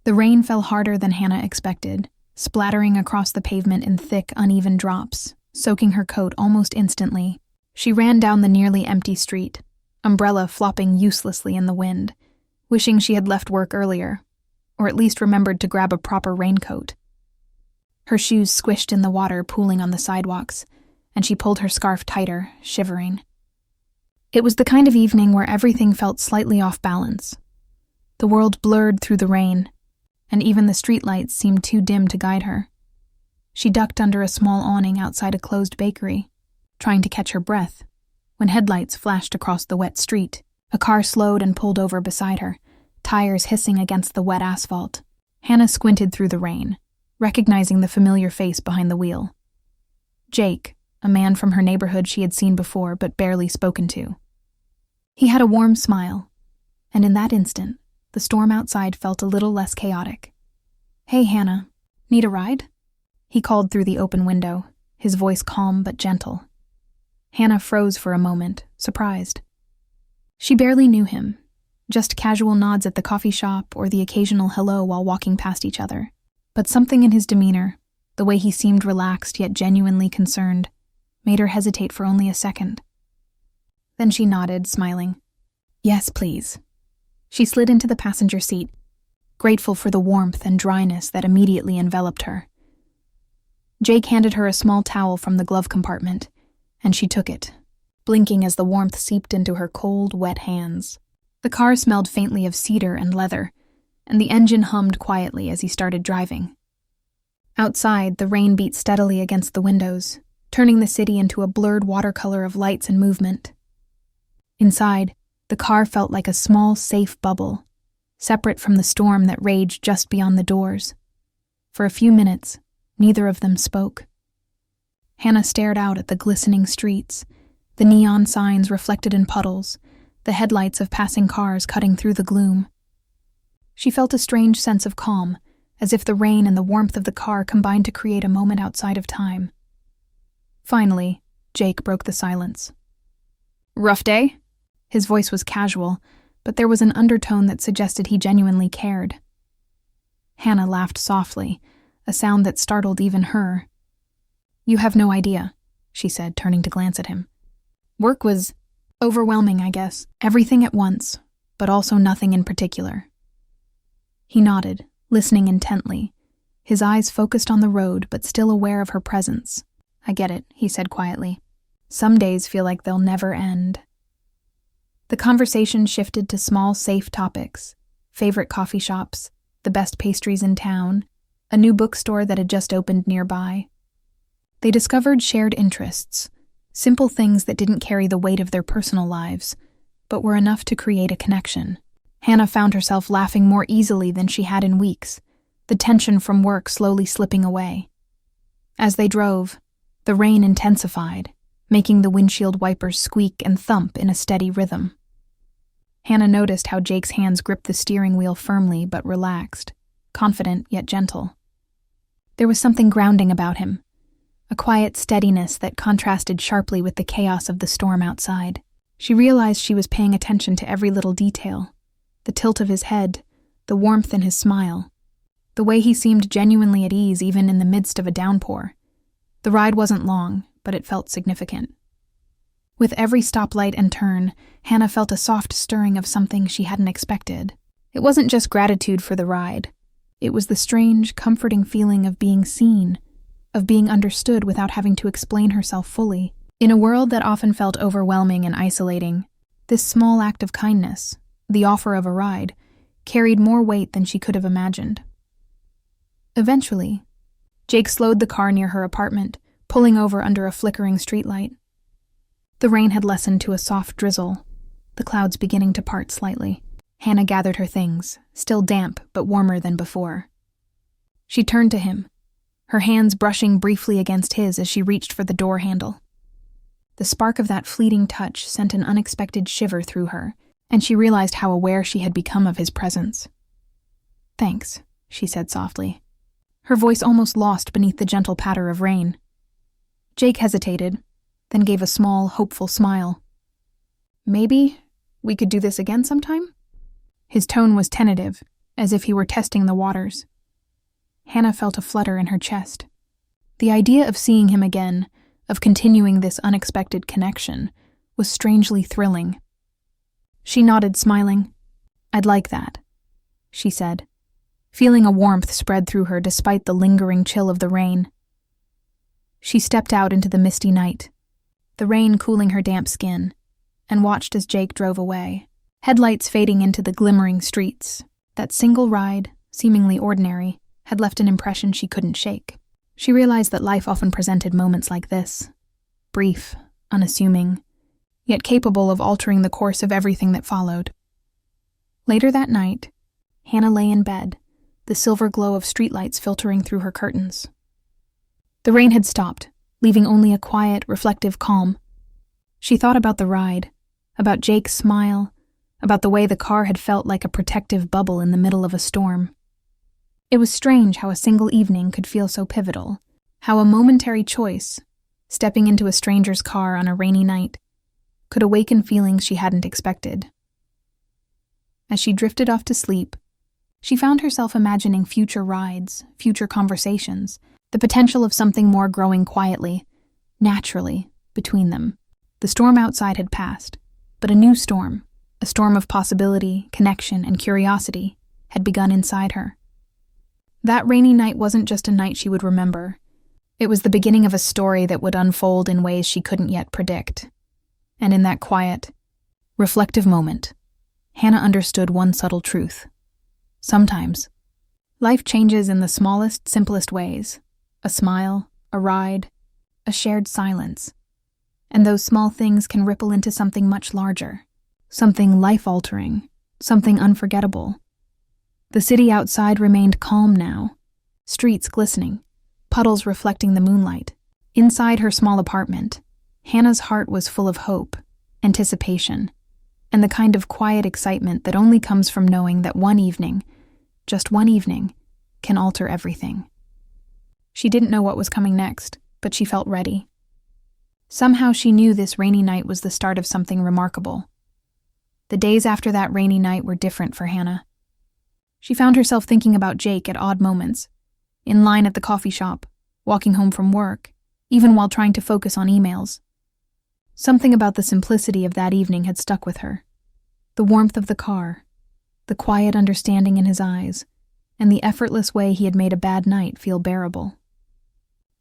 The rain fell harder than Hannah expected, splattering across the pavement in thick, uneven drops, soaking her coat almost instantly. She ran down the nearly empty street, umbrella flopping uselessly in the wind, wishing she had left work earlier, or at least remembered to grab a proper raincoat. Her shoes squished in the water pooling on the sidewalks, and she pulled her scarf tighter, shivering. It was the kind of evening where everything felt slightly off balance. The world blurred through the rain, and even the streetlights seemed too dim to guide her. She ducked under a small awning outside a closed bakery, trying to catch her breath, when headlights flashed across the wet street. A car slowed and pulled over beside her, tires hissing against the wet asphalt. Hannah squinted through the rain, recognizing the familiar face behind the wheel. Jake, a man from her neighborhood she had seen before but barely spoken to. He had a warm smile, and in that instant, the storm outside felt a little less chaotic. "Hey, Hannah, need a ride?" He called through the open window, his voice calm but gentle. Hannah froze for a moment, surprised. She barely knew him, just casual nods at the coffee shop or the occasional hello while walking past each other. But something in his demeanor, the way he seemed relaxed yet genuinely concerned, made her hesitate for only a second. Then she nodded, smiling. "Yes, please." She slid into the passenger seat, grateful for the warmth and dryness that immediately enveloped her. Jake handed her a small towel from the glove compartment, and she took it, blinking as the warmth seeped into her cold, wet hands. The car smelled faintly of cedar and leather, and the engine hummed quietly as he started driving. Outside, the rain beat steadily against the windows, turning the city into a blurred watercolor of lights and movement. Inside, the car felt like a small, safe bubble, separate from the storm that raged just beyond the doors. For a few minutes, neither of them spoke. Hannah stared out at the glistening streets, the neon signs reflected in puddles, the headlights of passing cars cutting through the gloom. She felt a strange sense of calm, as if the rain and the warmth of the car combined to create a moment outside of time. Finally, Jake broke the silence. "Rough day?" His voice was casual, but there was an undertone that suggested he genuinely cared. Hannah laughed softly, a sound that startled even her. "You have no idea," she said, turning to glance at him. "Work was overwhelming, I guess. Everything at once, but also nothing in particular." He nodded, listening intently, his eyes focused on the road but still aware of her presence. "I get it," he said quietly. "Some days feel like they'll never end." The conversation shifted to small, safe topics: favorite coffee shops, the best pastries in town, a new bookstore that had just opened nearby. They discovered shared interests, simple things that didn't carry the weight of their personal lives, but were enough to create a connection. Hannah found herself laughing more easily than she had in weeks, the tension from work slowly slipping away. As they drove, the rain intensified, making the windshield wipers squeak and thump in a steady rhythm. Hannah noticed how Jake's hands gripped the steering wheel firmly but relaxed, confident yet gentle. There was something grounding about him, a quiet steadiness that contrasted sharply with the chaos of the storm outside. She realized she was paying attention to every little detail: the tilt of his head, the warmth in his smile, the way he seemed genuinely at ease even in the midst of a downpour. The ride wasn't long, but it felt significant. With every stoplight and turn, Hannah felt a soft stirring of something she hadn't expected. It wasn't just gratitude for the ride. It was the strange, comforting feeling of being seen, of being understood without having to explain herself fully. In a world that often felt overwhelming and isolating, this small act of kindness, the offer of a ride, carried more weight than she could have imagined. Eventually, Jake slowed the car near her apartment, pulling over under a flickering streetlight. The rain had lessened to a soft drizzle, the clouds beginning to part slightly. Hannah gathered her things, still damp but warmer than before. She turned to him, her hands brushing briefly against his as she reached for the door handle. The spark of that fleeting touch sent an unexpected shiver through her, and she realized how aware she had become of his presence. "Thanks," she said softly, her voice almost lost beneath the gentle patter of rain. Jake hesitated, then gave a small, hopeful smile. "Maybe we could do this again sometime?" His tone was tentative, as if he were testing the waters. Hannah felt a flutter in her chest. The idea of seeing him again, of continuing this unexpected connection, was strangely thrilling. She nodded, smiling. "I'd like that," she said, feeling a warmth spread through her despite the lingering chill of the rain. She stepped out into the misty night, the rain cooling her damp skin, and watched as Jake drove away, headlights fading into the glimmering streets. That single ride, seemingly ordinary, had left an impression she couldn't shake. She realized that life often presented moments like this, brief, unassuming, yet capable of altering the course of everything that followed. Later that night, Hannah lay in bed, the silver glow of streetlights filtering through her curtains. The rain had stopped, leaving only a quiet, reflective calm. She thought about the ride, about Jake's smile, about the way the car had felt like a protective bubble in the middle of a storm. It was strange how a single evening could feel so pivotal, how a momentary choice, stepping into a stranger's car on a rainy night, could awaken feelings she hadn't expected. As she drifted off to sleep, she found herself imagining future rides, future conversations, the potential of something more growing quietly, naturally, between them. The storm outside had passed, but a new storm, a storm of possibility, connection, and curiosity, had begun inside her. That rainy night wasn't just a night she would remember. It was the beginning of a story that would unfold in ways she couldn't yet predict. And in that quiet, reflective moment, Hannah understood one subtle truth. Sometimes, life changes in the smallest, simplest ways. A smile, a ride, a shared silence. And those small things can ripple into something much larger, something life-altering, something unforgettable. The city outside remained calm now, streets glistening, puddles reflecting the moonlight. Inside her small apartment, Hannah's heart was full of hope, anticipation, and the kind of quiet excitement that only comes from knowing that one evening, just one evening, can alter everything. She didn't know what was coming next, but she felt ready. Somehow she knew this rainy night was the start of something remarkable. The days after that rainy night were different for Hannah. She found herself thinking about Jake at odd moments, in line at the coffee shop, walking home from work, even while trying to focus on emails. Something about the simplicity of that evening had stuck with her. The warmth of the car, the quiet understanding in his eyes, and the effortless way he had made a bad night feel bearable.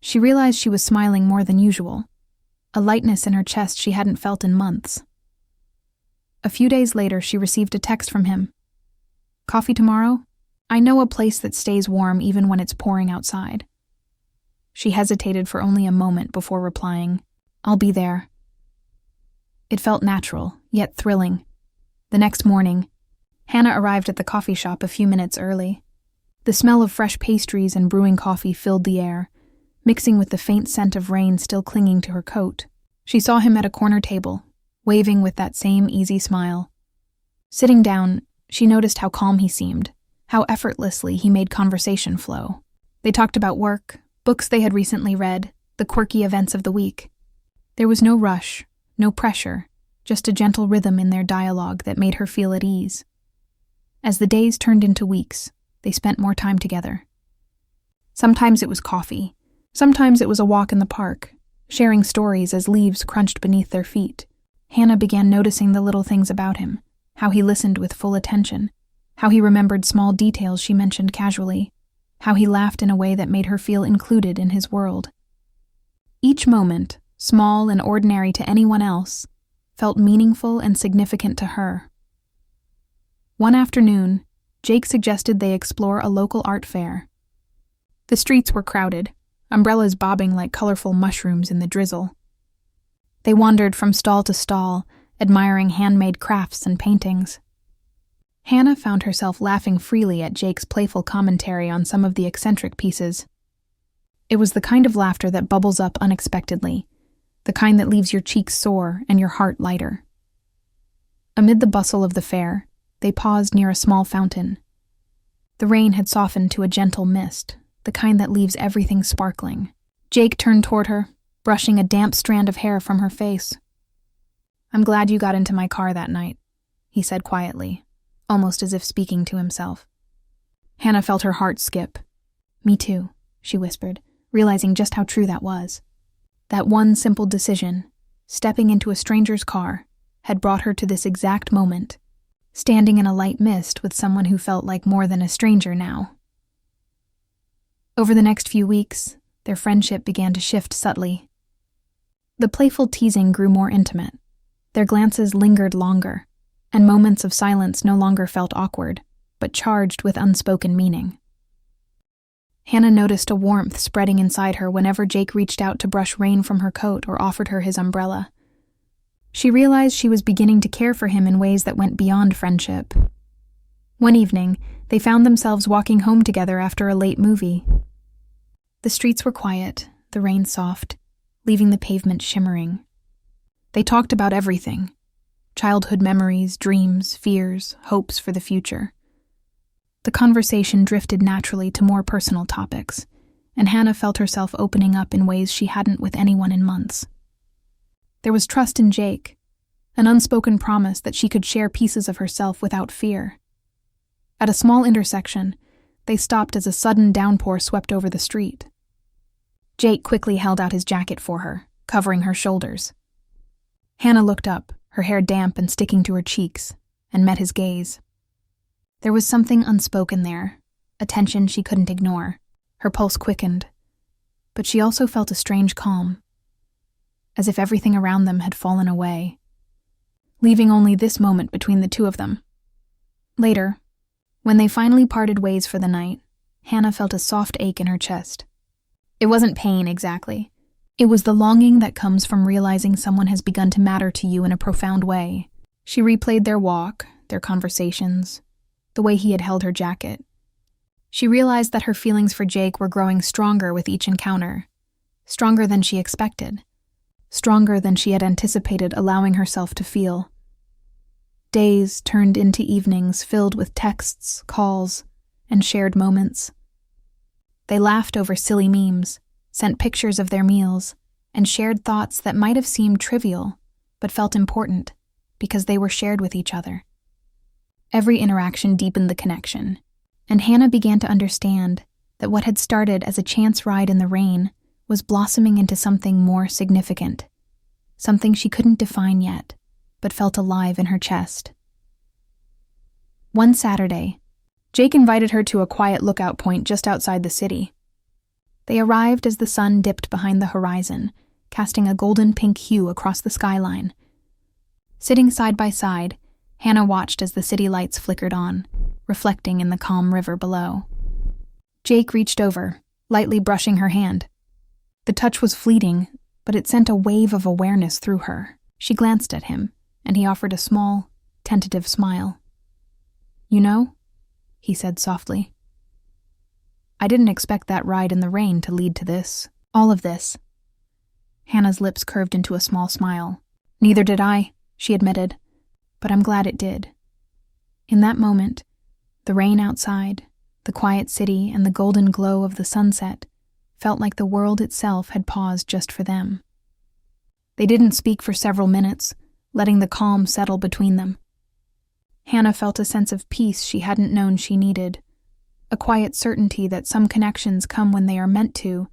She realized she was smiling more than usual, a lightness in her chest she hadn't felt in months. A few days later, she received a text from him. "Coffee tomorrow? I know a place that stays warm even when it's pouring outside." She hesitated for only a moment before replying, "I'll be there." It felt natural, yet thrilling. The next morning, Hannah arrived at the coffee shop a few minutes early. The smell of fresh pastries and brewing coffee filled the air, mixing with the faint scent of rain still clinging to her coat. She saw him at a corner table, waving with that same easy smile. Sitting down, she noticed how calm he seemed, how effortlessly he made conversation flow. They talked about work, books they had recently read, the quirky events of the week. There was no rush, no pressure, just a gentle rhythm in their dialogue that made her feel at ease. As the days turned into weeks, they spent more time together. Sometimes it was coffee. Sometimes it was a walk in the park, sharing stories as leaves crunched beneath their feet. Hannah began noticing the little things about him, how he listened with full attention, how he remembered small details she mentioned casually, how he laughed in a way that made her feel included in his world. Each moment, small and ordinary to anyone else, felt meaningful and significant to her. One afternoon, Jake suggested they explore a local art fair. The streets were crowded, umbrellas bobbing like colorful mushrooms in the drizzle. They wandered from stall to stall, admiring handmade crafts and paintings. Hannah found herself laughing freely at Jake's playful commentary on some of the eccentric pieces. It was the kind of laughter that bubbles up unexpectedly, the kind that leaves your cheeks sore and your heart lighter. Amid the bustle of the fair, they paused near a small fountain. The rain had softened to a gentle mist, the kind that leaves everything sparkling. Jake turned toward her, brushing a damp strand of hair from her face. "I'm glad you got into my car that night," he said quietly, almost as if speaking to himself. Hannah felt her heart skip. "Me too," she whispered, realizing just how true that was. That one simple decision, stepping into a stranger's car, had brought her to this exact moment, standing in a light mist with someone who felt like more than a stranger now. Over the next few weeks, their friendship began to shift subtly. The playful teasing grew more intimate. Their glances lingered longer, and moments of silence no longer felt awkward, but charged with unspoken meaning. Hannah noticed a warmth spreading inside her whenever Jake reached out to brush rain from her coat or offered her his umbrella. She realized she was beginning to care for him in ways that went beyond friendship. One evening, they found themselves walking home together after a late movie. The streets were quiet, the rain soft, leaving the pavement shimmering. They talked about everything: childhood memories, dreams, fears, hopes for the future. The conversation drifted naturally to more personal topics, and Hannah felt herself opening up in ways she hadn't with anyone in months. There was trust in Jake, an unspoken promise that she could share pieces of herself without fear. At a small intersection, they stopped as a sudden downpour swept over the street. Jake quickly held out his jacket for her, covering her shoulders. Hannah looked up, her hair damp and sticking to her cheeks, and met his gaze. There was something unspoken there, a tension she couldn't ignore. Her pulse quickened, but she also felt a strange calm, as if everything around them had fallen away, leaving only this moment between the two of them. Later, when they finally parted ways for the night, Hannah felt a soft ache in her chest. It wasn't pain exactly. It was the longing that comes from realizing someone has begun to matter to you in a profound way. She replayed their walk, their conversations, the way he had held her jacket. She realized that her feelings for Jake were growing stronger with each encounter, stronger than she expected, stronger than she had anticipated allowing herself to feel. Days turned into evenings filled with texts, calls, and shared moments. They laughed over silly memes, sent pictures of their meals, and shared thoughts that might have seemed trivial, but felt important, because they were shared with each other. Every interaction deepened the connection, and Hannah began to understand that what had started as a chance ride in the rain was blossoming into something more significant, something she couldn't define yet, but felt alive in her chest. One Saturday, Jake invited her to a quiet lookout point just outside the city. They arrived as the sun dipped behind the horizon, casting a golden-pink hue across the skyline. Sitting side by side, Hannah watched as the city lights flickered on, reflecting in the calm river below. Jake reached over, lightly brushing her hand. The touch was fleeting, but it sent a wave of awareness through her. She glanced at him, and he offered a small, tentative smile. "You know," he said softly, "I didn't expect that ride in the rain to lead to this, all of this." Hannah's lips curved into a small smile. "Neither did I," she admitted, "but I'm glad it did." In that moment, the rain outside, the quiet city, and the golden glow of the sunset felt like the world itself had paused just for them. They didn't speak for several minutes, letting the calm settle between them. Hannah felt a sense of peace she hadn't known she needed, a quiet certainty that some connections come when they are meant to,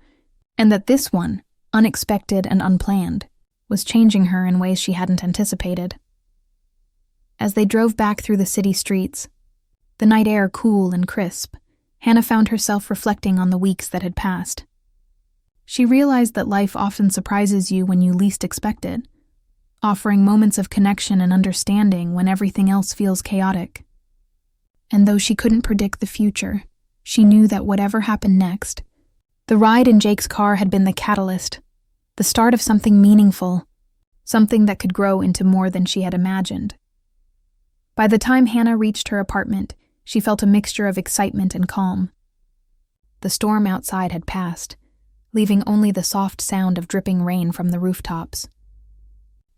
and that this one, unexpected and unplanned, was changing her in ways she hadn't anticipated. As they drove back through the city streets, the night air cool and crisp, Hannah found herself reflecting on the weeks that had passed. She realized that life often surprises you when you least expect it, offering moments of connection and understanding when everything else feels chaotic. And though she couldn't predict the future, she knew that whatever happened next, the ride in Jake's car had been the catalyst, the start of something meaningful, something that could grow into more than she had imagined. By the time Hannah reached her apartment, she felt a mixture of excitement and calm. The storm outside had passed, leaving only the soft sound of dripping rain from the rooftops.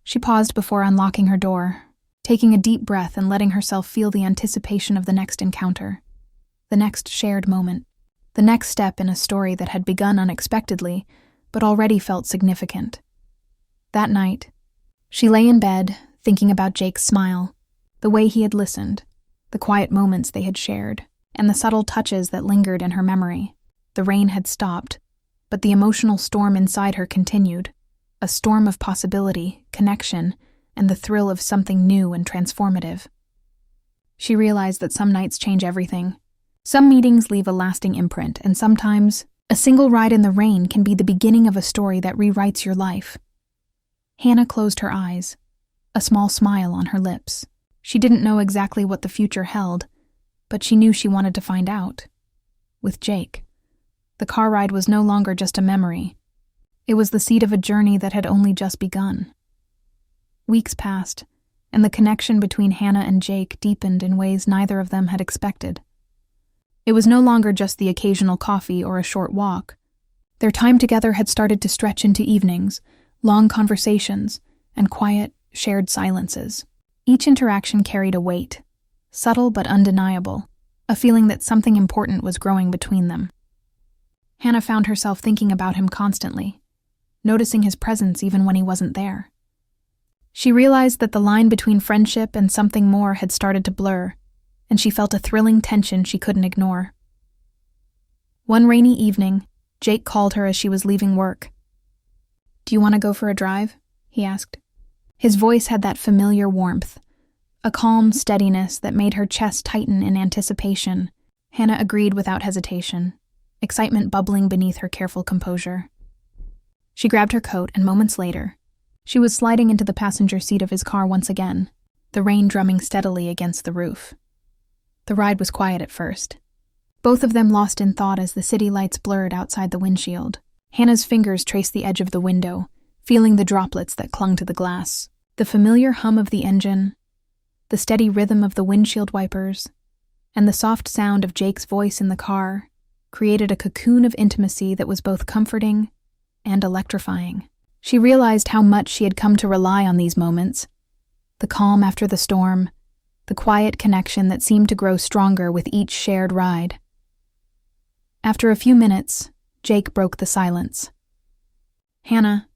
She paused before unlocking her door, taking a deep breath and letting herself feel the anticipation of the next encounter, the next shared moment, the next step in a story that had begun unexpectedly, but already felt significant. That night, she lay in bed, thinking about Jake's smile, the way he had listened, the quiet moments they had shared. and the subtle touches that lingered in her memory. The rain had stopped, but the emotional storm inside her continued, a storm of possibility, connection, and the thrill of something new and transformative. She realized that some nights change everything. Some meetings leave a lasting imprint, and sometimes a single ride in the rain can be the beginning of a story that rewrites your life. Hannah closed her eyes, a small smile on her lips. She didn't know exactly what the future held, but she knew she wanted to find out. With Jake, the car ride was no longer just a memory. It was the seed of a journey that had only just begun. Weeks passed, and the connection between Hannah and Jake deepened in ways neither of them had expected. It was no longer just the occasional coffee or a short walk. Their time together had started to stretch into evenings, long conversations, and quiet, shared silences. Each interaction carried a weight, subtle but undeniable, a feeling that something important was growing between them. Hannah found herself thinking about him constantly, noticing his presence even when he wasn't there. She realized that the line between friendship and something more had started to blur, and she felt a thrilling tension she couldn't ignore. One rainy evening, Jake called her as she was leaving work. "Do you want to go for a drive?" he asked. His voice had that familiar warmth, a calm steadiness that made her chest tighten in anticipation. Hannah agreed without hesitation, excitement bubbling beneath her careful composure. She grabbed her coat, and moments later, she was sliding into the passenger seat of his car once again, the rain drumming steadily against the roof. The ride was quiet at first, both of them lost in thought as the city lights blurred outside the windshield. Hannah's fingers traced the edge of the window, feeling the droplets that clung to the glass. The familiar hum of the engine, the steady rhythm of the windshield wipers, and the soft sound of Jake's voice in the car created a cocoon of intimacy that was both comforting and electrifying. She realized how much she had come to rely on these moments, the calm after the storm, the quiet connection that seemed to grow stronger with each shared ride. After a few minutes, Jake broke the silence. "Hannah,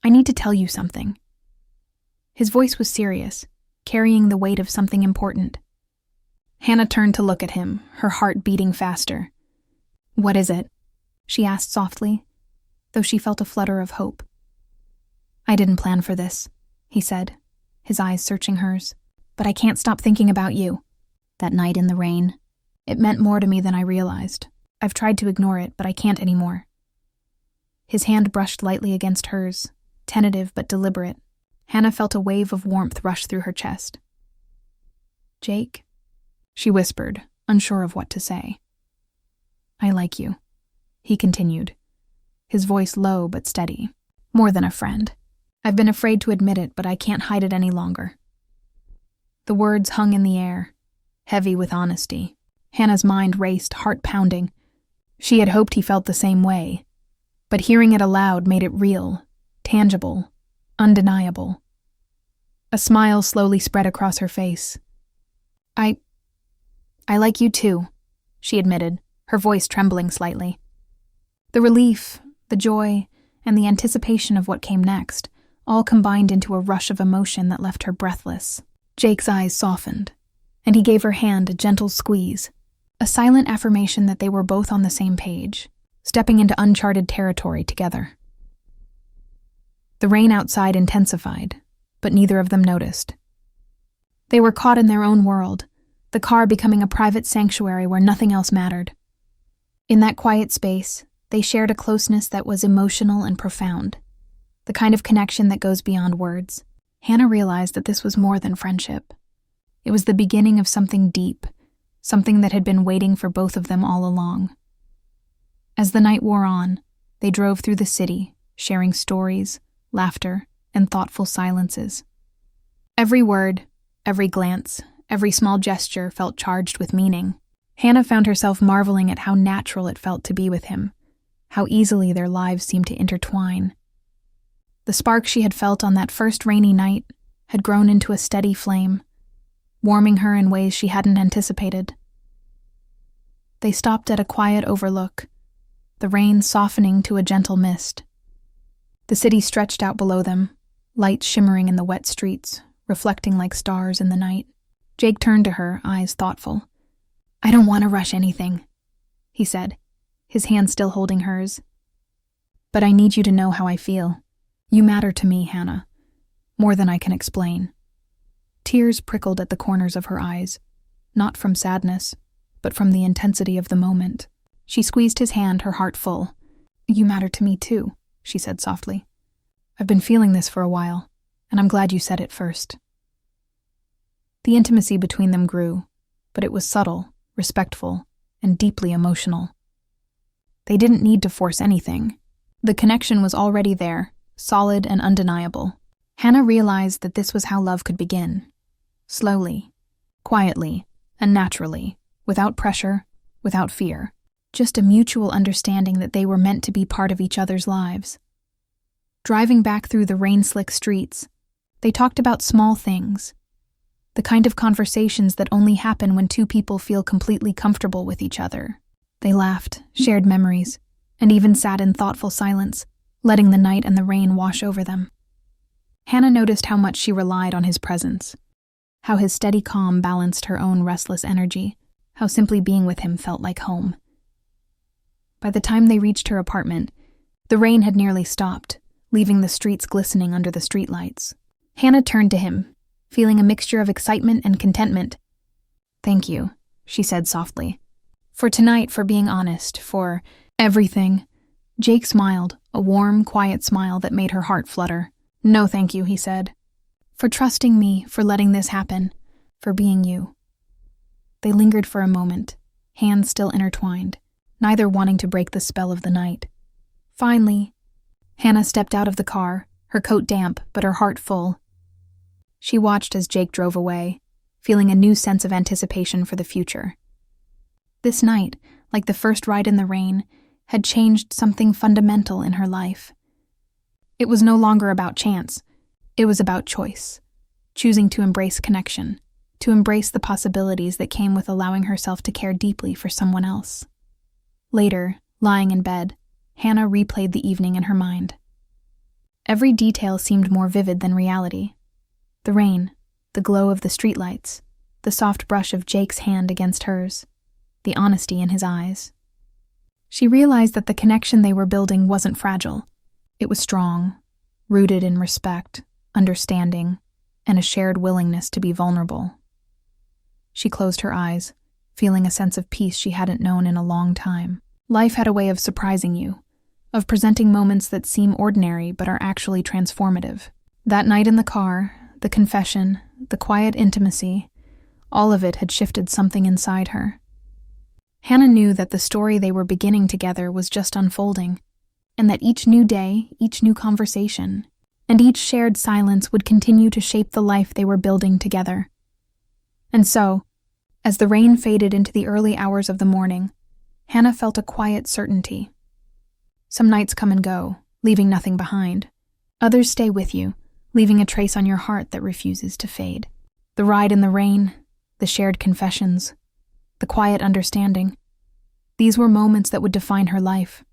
I need to tell you something." His voice was serious, carrying the weight of something important. Hannah turned to look at him, her heart beating faster. "What is it?" she asked softly, though she felt a flutter of hope. "I didn't plan for this," he said, his eyes searching hers. "But I can't stop thinking about you. That night in the rain, it meant more to me than I realized. I've tried to ignore it, but I can't anymore." His hand brushed lightly against hers, tentative but deliberate. Hannah felt a wave of warmth rush through her chest. "Jake," she whispered, unsure of what to say. "I like you," he continued, his voice low but steady. "More than a friend. I've been afraid to admit it, but I can't hide it any longer." The words hung in the air, heavy with honesty. Hannah's mind raced, heart pounding. She had hoped he felt the same way, but hearing it aloud made it real, tangible, undeniable. A smile slowly spread across her face. I like you too," she admitted, her voice trembling slightly. The relief, the joy, and the anticipation of what came next all combined into a rush of emotion that left her breathless. Jake's eyes softened, and he gave her hand a gentle squeeze, a silent affirmation that they were both on the same page, stepping into uncharted territory together. The rain outside intensified, but neither of them noticed. They were caught in their own world, the car becoming a private sanctuary where nothing else mattered. In that quiet space, they shared a closeness that was emotional and profound, the kind of connection that goes beyond words. Hannah realized that this was more than friendship. It was the beginning of something deep, something that had been waiting for both of them all along. As the night wore on, they drove through the city, sharing stories, laughter, and thoughtful silences. Every word, every glance, every small gesture felt charged with meaning. Hannah found herself marveling at how natural it felt to be with him, how easily their lives seemed to intertwine. The spark she had felt on that first rainy night had grown into a steady flame, warming her in ways she hadn't anticipated. They stopped at a quiet overlook, the rain softening to a gentle mist. The city stretched out below them, lights shimmering in the wet streets, reflecting like stars in the night. Jake turned to her, eyes thoughtful. I don't want to rush anything, he said, his hand still holding hers. But I need you to know how I feel. You matter to me, Hannah, more than I can explain. Tears prickled at the corners of her eyes, not from sadness, but from the intensity of the moment. She squeezed his hand, her heart full. You matter to me too, she said softly. I've been feeling this for a while, and I'm glad you said it first. The intimacy between them grew, but it was subtle, respectful, and deeply emotional. They didn't need to force anything. The connection was already there, solid and undeniable. Hannah realized that this was how love could begin. Slowly, quietly, and naturally, without pressure, without fear. Just a mutual understanding that they were meant to be part of each other's lives. Driving back through the rain-slick streets, they talked about small things, the kind of conversations that only happen when two people feel completely comfortable with each other. They laughed, shared memories, and even sat in thoughtful silence, letting the night and the rain wash over them. Hannah noticed how much she relied on his presence, how his steady calm balanced her own restless energy, how simply being with him felt like home. By the time they reached her apartment, the rain had nearly stopped, leaving the streets glistening under the streetlights. Hannah turned to him, feeling a mixture of excitement and contentment. Thank you, she said softly. For tonight, for being honest, for everything. Jake smiled, a warm, quiet smile that made her heart flutter. No thank you, he said. For trusting me, for letting this happen, for being you. They lingered for a moment, hands still intertwined, neither wanting to break the spell of the night. Finally, Hannah stepped out of the car, her coat damp but her heart full. She watched as Jake drove away, feeling a new sense of anticipation for the future. This night, like the first ride in the rain, had changed something fundamental in her life. It was no longer about chance. It was about choice, choosing to embrace connection, to embrace the possibilities that came with allowing herself to care deeply for someone else. Later, lying in bed, Hannah replayed the evening in her mind. Every detail seemed more vivid than reality. The rain, the glow of the streetlights, the soft brush of Jake's hand against hers, the honesty in his eyes. She realized that the connection they were building wasn't fragile. It was strong, rooted in respect, understanding, and a shared willingness to be vulnerable. She closed her eyes, feeling a sense of peace she hadn't known in a long time. Life had a way of surprising you, of presenting moments that seem ordinary but are actually transformative. That night in the car, the confession, the quiet intimacy, all of it had shifted something inside her. Hannah knew that the story they were beginning together was just unfolding, and that each new day, each new conversation, and each shared silence would continue to shape the life they were building together. And so, as the rain faded into the early hours of the morning, Hannah felt a quiet certainty. Some nights come and go, leaving nothing behind. Others stay with you, leaving a trace on your heart that refuses to fade. The ride in the rain, the shared confessions, the quiet understanding. These were moments that would define her life,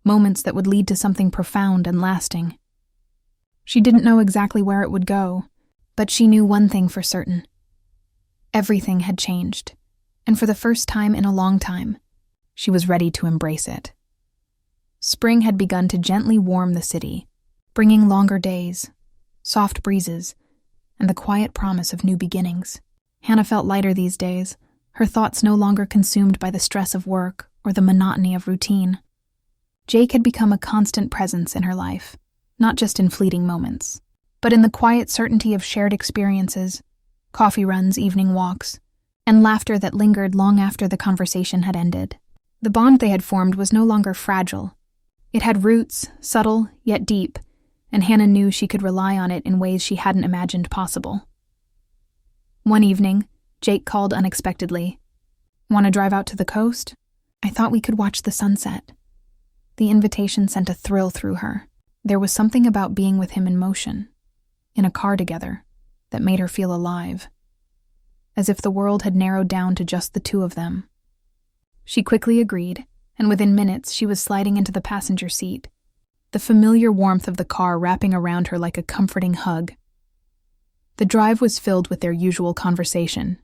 moments that would lead to something profound and lasting. She didn't know exactly where it would go, but she knew one thing for certain. Everything had changed, and for the first time in a long time, she was ready to embrace it. Spring had begun to gently warm the city, bringing longer days, soft breezes, and the quiet promise of new beginnings. Hannah felt lighter these days, her thoughts no longer consumed by the stress of work or the monotony of routine. Jake had become a constant presence in her life, not just in fleeting moments, but in the quiet certainty of shared experiences, coffee runs, evening walks, and laughter that lingered long after the conversation had ended. The bond they had formed was no longer fragile. It had roots, subtle yet deep, and Hannah knew she could rely on it in ways she hadn't imagined possible. One evening, Jake called unexpectedly. Want to drive out to the coast? I thought we could watch the sunset. The invitation sent a thrill through her. There was something about being with him in motion, in a car together, that made her feel alive, as if the world had narrowed down to just the two of them. She quickly agreed, and within minutes she was sliding into the passenger seat, the familiar warmth of the car wrapping around her like a comforting hug. The drive was filled with their usual conversation,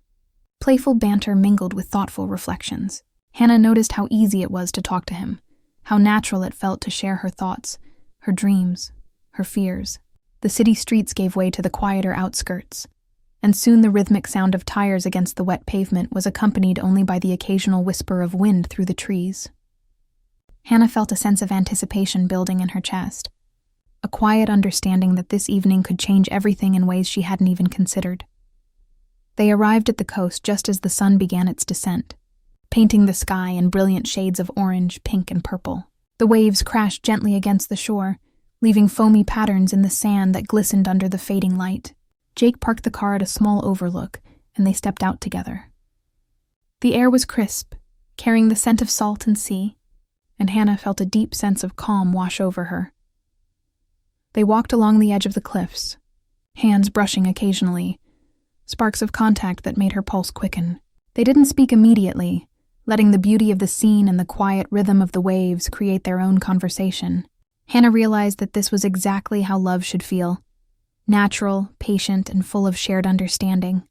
Playful banter mingled with thoughtful reflections. Hannah noticed how easy it was to talk to him, how natural it felt to share her thoughts, her dreams, her fears. The city streets gave way to the quieter outskirts, and soon the rhythmic sound of tires against the wet pavement was accompanied only by the occasional whisper of wind through the trees. Hannah felt a sense of anticipation building in her chest, a quiet understanding that this evening could change everything in ways she hadn't even considered. They arrived at the coast just as the sun began its descent, painting the sky in brilliant shades of orange, pink, and purple. The waves crashed gently against the shore, leaving foamy patterns in the sand that glistened under the fading light. Jake parked the car at a small overlook, and they stepped out together. The air was crisp, carrying the scent of salt and sea, and Hannah felt a deep sense of calm wash over her. They walked along the edge of the cliffs, hands brushing occasionally, sparks of contact that made her pulse quicken. They didn't speak immediately, letting the beauty of the scene and the quiet rhythm of the waves create their own conversation. Hannah realized that this was exactly how love should feel: natural, patient, and full of shared understanding.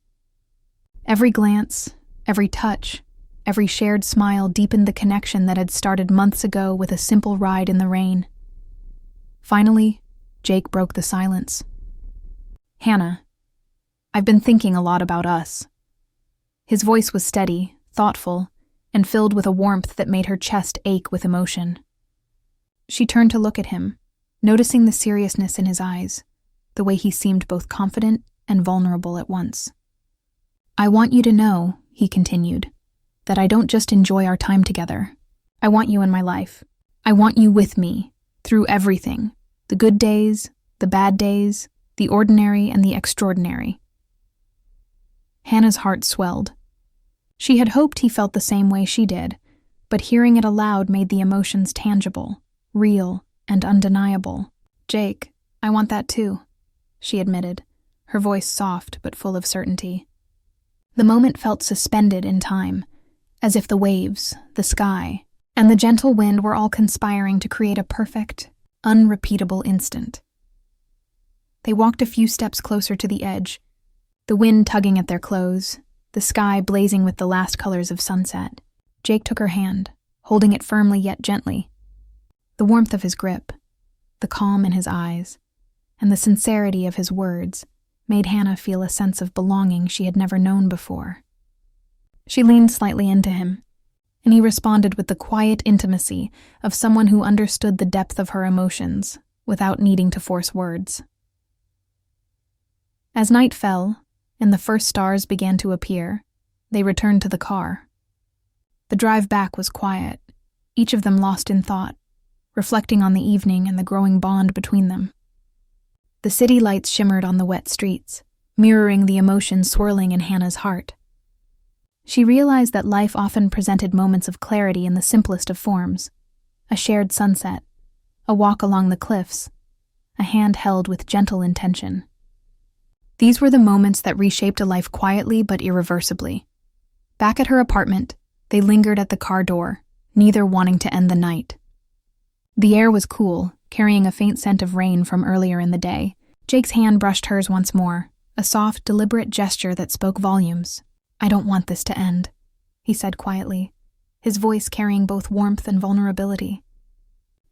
Every glance, every touch, every shared smile deepened the connection that had started months ago with a simple ride in the rain. Finally, Jake broke the silence. "Hannah, I've been thinking a lot about us." His voice was steady, thoughtful, and filled with a warmth that made her chest ache with emotion. She turned to look at him, noticing the seriousness in his eyes, the way he seemed both confident and vulnerable at once. "I want you to know," he continued, "that I don't just enjoy our time together. I want you in my life. I want you with me, through everything, the good days, the bad days, the ordinary and the extraordinary." Hannah's heart swelled. She had hoped he felt the same way she did, but hearing it aloud made the emotions tangible, real, and undeniable. "Jake, I want that too," she admitted, her voice soft but full of certainty. The moment felt suspended in time, as if the waves, the sky, and the gentle wind were all conspiring to create a perfect, unrepeatable instant. They walked a few steps closer to the edge, the wind tugging at their clothes, the sky blazing with the last colors of sunset. Jake took her hand, holding it firmly yet gently. The warmth of his grip, the calm in his eyes, and the sincerity of his words made Hannah feel a sense of belonging she had never known before. She leaned slightly into him, and he responded with the quiet intimacy of someone who understood the depth of her emotions without needing to force words. As night fell, and the first stars began to appear, they returned to the car. The drive back was quiet, each of them lost in thought, reflecting on the evening and the growing bond between them. The city lights shimmered on the wet streets, mirroring the emotions swirling in Hannah's heart. She realized that life often presented moments of clarity in the simplest of forms: a shared sunset, a walk along the cliffs, a hand held with gentle intention. These were the moments that reshaped a life quietly but irreversibly. Back at her apartment, they lingered at the car door, neither wanting to end the night. The air was cool, carrying a faint scent of rain from earlier in the day. Jake's hand brushed hers once more, a soft, deliberate gesture that spoke volumes. "I don't want this to end," he said quietly, his voice carrying both warmth and vulnerability.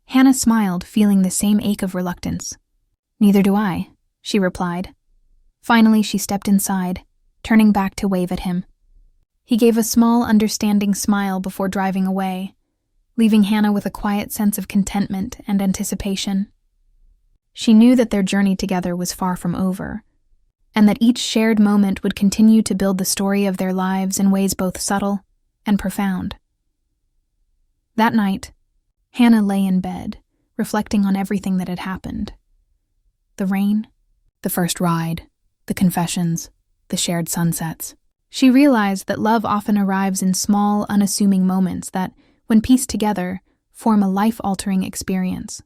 Hannah smiled, feeling the same ache of reluctance. "Neither do I," she replied. Finally, she stepped inside, turning back to wave at him. He gave a small, understanding smile before driving away, leaving Hannah with a quiet sense of contentment and anticipation. She knew that their journey together was far from over, and that each shared moment would continue to build the story of their lives in ways both subtle and profound. That night, Hannah lay in bed, reflecting on everything that had happened. The rain, the first ride, the confessions, the shared sunsets. She realized that love often arrives in small, unassuming moments that, when pieced together, form a life-altering experience.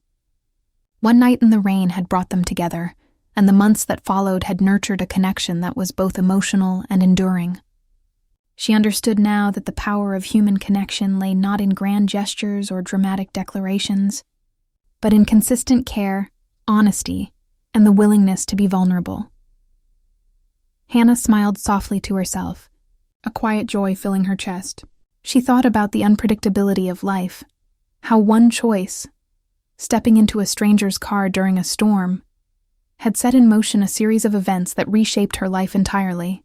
One night in the rain had brought them together, and the months that followed had nurtured a connection that was both emotional and enduring. She understood now that the power of human connection lay not in grand gestures or dramatic declarations, but in consistent care, honesty, and the willingness to be vulnerable. Hannah smiled softly to herself, a quiet joy filling her chest. She thought about the unpredictability of life, how one choice, stepping into a stranger's car during a storm, had set in motion a series of events that reshaped her life entirely.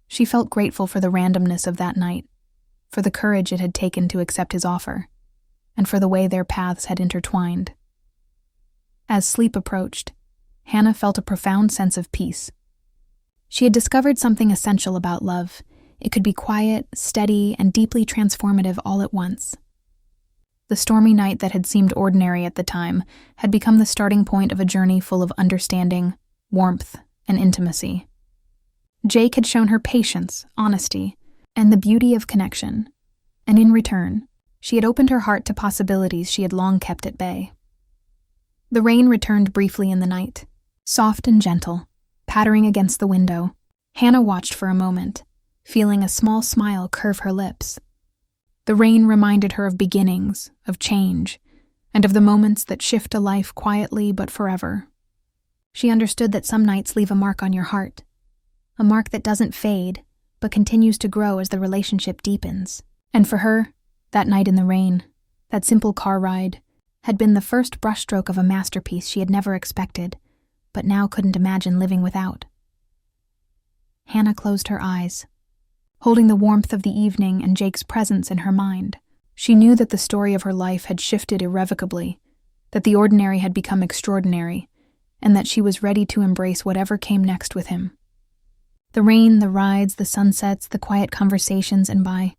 She felt grateful for the randomness of that night, for the courage it had taken to accept his offer, and for the way their paths had intertwined. As sleep approached, Hannah felt a profound sense of peace. She had discovered something essential about love. It could be quiet, steady, and deeply transformative all at once. The stormy night that had seemed ordinary at the time had become the starting point of a journey full of understanding, warmth, and intimacy. Jake had shown her patience, honesty, and the beauty of connection, and in return, she had opened her heart to possibilities she had long kept at bay. The rain returned briefly in the night, soft and gentle, pattering against the window. Hannah watched for a moment, feeling a small smile curve her lips. The rain reminded her of beginnings, of change, and of the moments that shift a life quietly but forever. She understood that some nights leave a mark on your heart, a mark that doesn't fade, but continues to grow as the relationship deepens. And for her, that night in the rain, that simple car ride, had been the first brushstroke of a masterpiece she had never expected, but now couldn't imagine living without. Hannah closed her eyes. Holding the warmth of the evening and Jake's presence in her mind, she knew that the story of her life had shifted irrevocably, that the ordinary had become extraordinary, and that she was ready to embrace whatever came next with him. The rain, the rides, the sunsets, the quiet conversations, and by